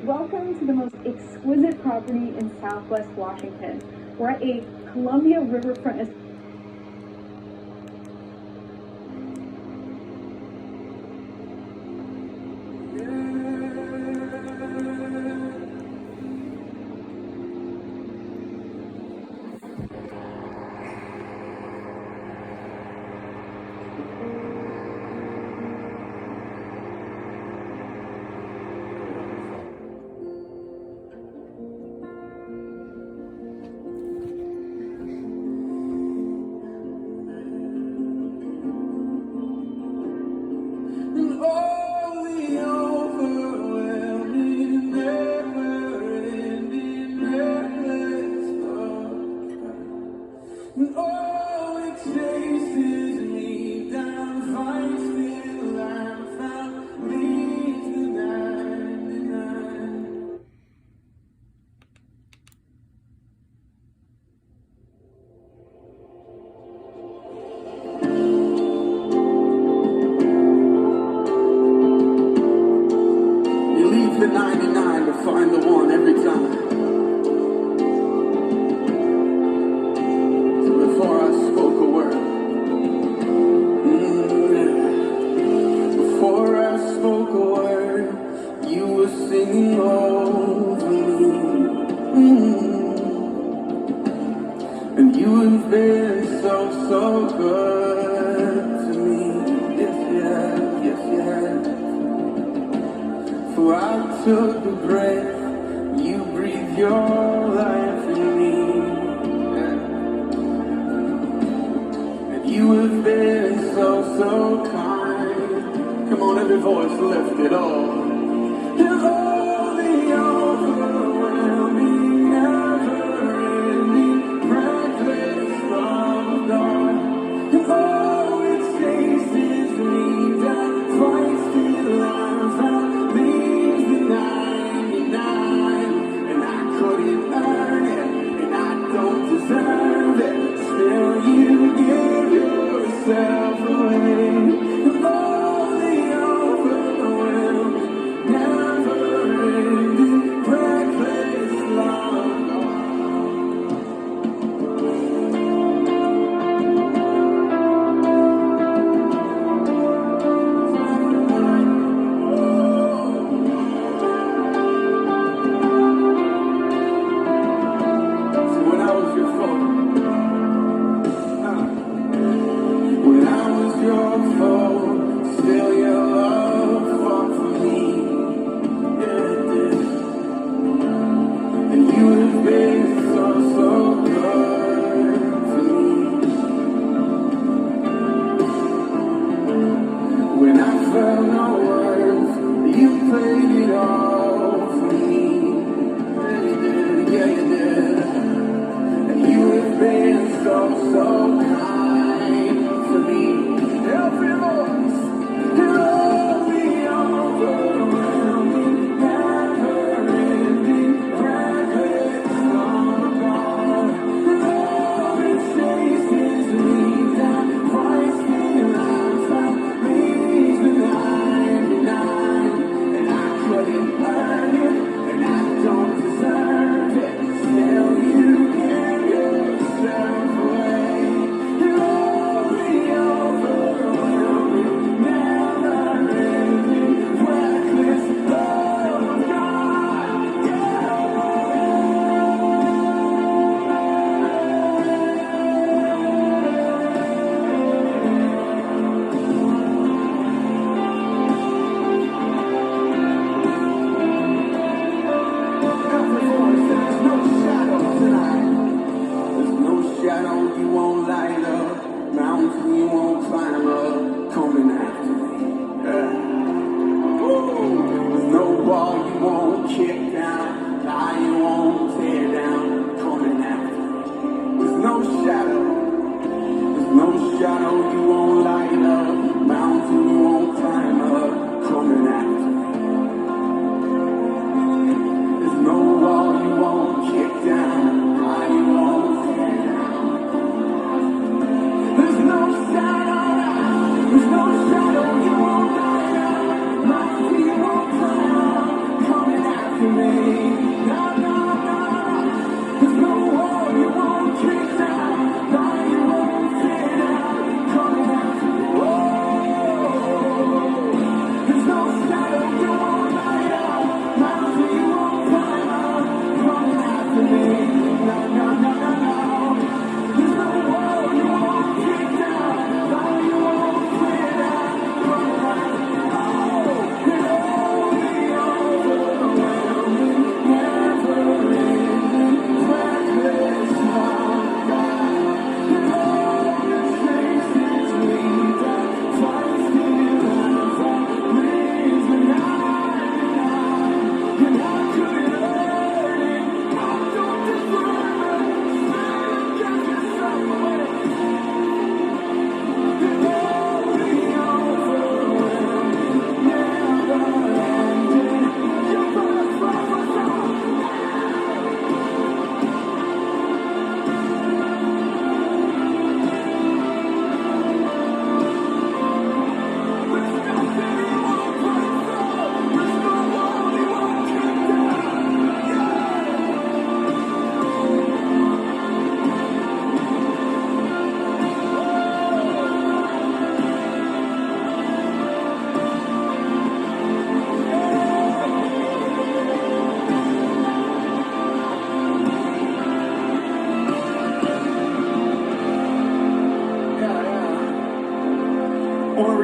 Welcome to the most exquisite property in Southwest Washington. We're at a Columbia riverfront. The 99 to find the one every time. So before I spoke a word, before I spoke a word, you were singing over me. And you have been so, so good to me. Yes, you have. For I took the breath, you breathed your life in me. And you have been so, so kind. Come on, every voice lift it all. And all the overwhelming, never-ending, reckless love of God. And all it chases me down, twice till I'm found. 99, and I couldn't earn it, and I don't deserve it. Still, you give yourself away. All the overwhelming, never-ending, reckless love.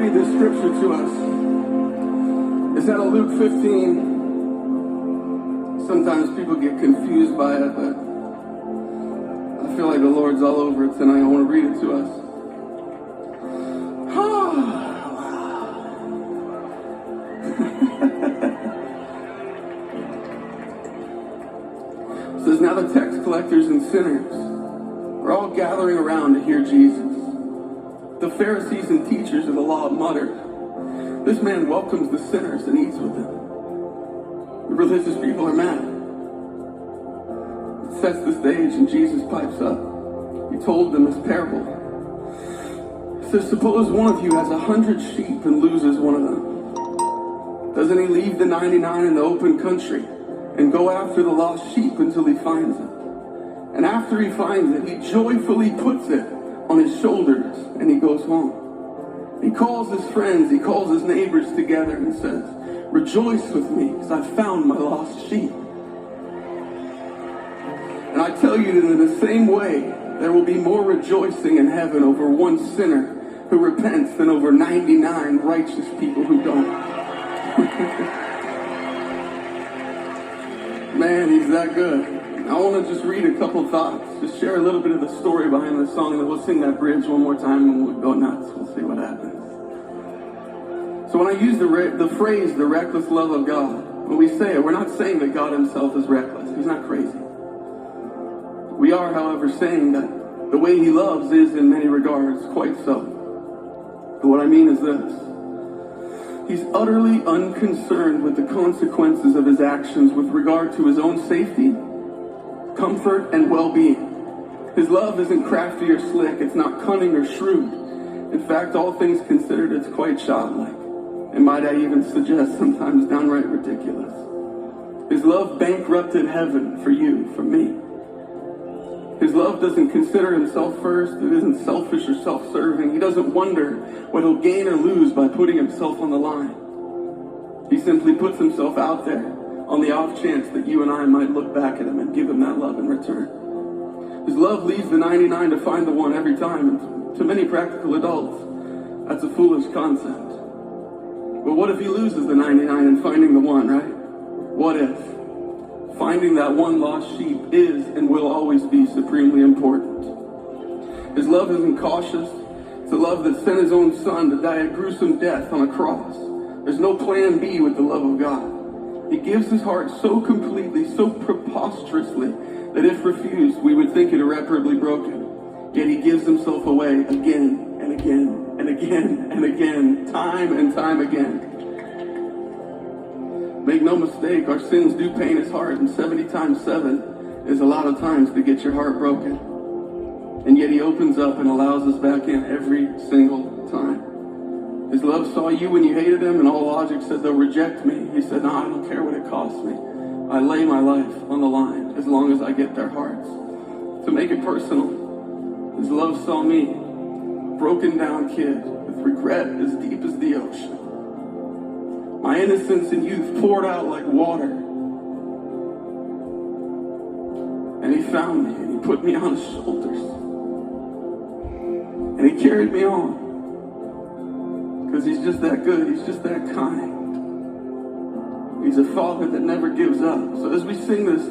read this scripture to us. It's out of Luke 15. Sometimes people get confused by it, but I feel like the Lord's all over it tonight. I want to read it to us. It says, now the tax collectors and sinners are all gathering around to hear Jesus. The Pharisees and teachers of the law muttered, this man welcomes the sinners and eats with them. The religious people are mad. It sets the stage and Jesus pipes up. He told them this parable. He says, suppose one of you has 100 sheep and loses one of them. Doesn't he leave the 99 in the open country and go after the lost sheep until he finds it? And after he finds it, he joyfully puts it on his shoulders and he goes home. He calls his friends, he calls his neighbors together and says, rejoice with me because I found my lost sheep. And I tell you that in the same way, there will be more rejoicing in heaven over one sinner who repents than over 99 righteous people who don't. Man, he's that good. I want to just read a couple thoughts, just share a little bit of the story behind the song, and then we'll sing that bridge one more time and we'll go nuts. We'll see what happens. So when I use the phrase, the reckless love of God, when we say it, we're not saying that God himself is reckless. He's not crazy. We are, however, saying that the way he loves is, in many regards, quite so. And what I mean is this. He's utterly unconcerned with the consequences of his actions with regard to his own safety, comfort, and well-being. His love isn't crafty or slick. It's not cunning or shrewd. In fact, all things considered, it's quite childlike. And might I even suggest sometimes downright ridiculous. His love bankrupted heaven for you, for me. His love doesn't consider himself first. It isn't selfish or self-serving. He doesn't wonder what he'll gain or lose by putting himself on the line. He simply puts himself out there on the off chance that you and I might look back at him and give him that love in return. His love leaves the 99 to find the one every time. And to many practical adults, that's a foolish concept. But what if he loses the 99 and finding the one, right? What if? Finding that one lost sheep is and will always be supremely important. His love isn't cautious. It's a love that sent his own son to die a gruesome death on a cross. There's no plan B with the love of God. He gives his heart so completely, so preposterously, that if refused, we would think it irreparably broken. Yet he gives himself away again and again and again and again, time and time again. Make no mistake, our sins do pain his heart, and 70 times 7 is a lot of times to get your heart broken. And yet he opens up and allows us back in every single time. His love saw you when you hated him, and all logic said they'll reject me. He said, no, I don't care what it costs me. I lay my life on the line as long as I get their hearts. To make it personal, his love saw me, broken down kid, with regret as deep as the ocean. My innocence and youth poured out like water. And he found me, and he put me on his shoulders. And he carried me on. Because he's just that good, he's just that kind. He's a father that never gives up. So as we sing this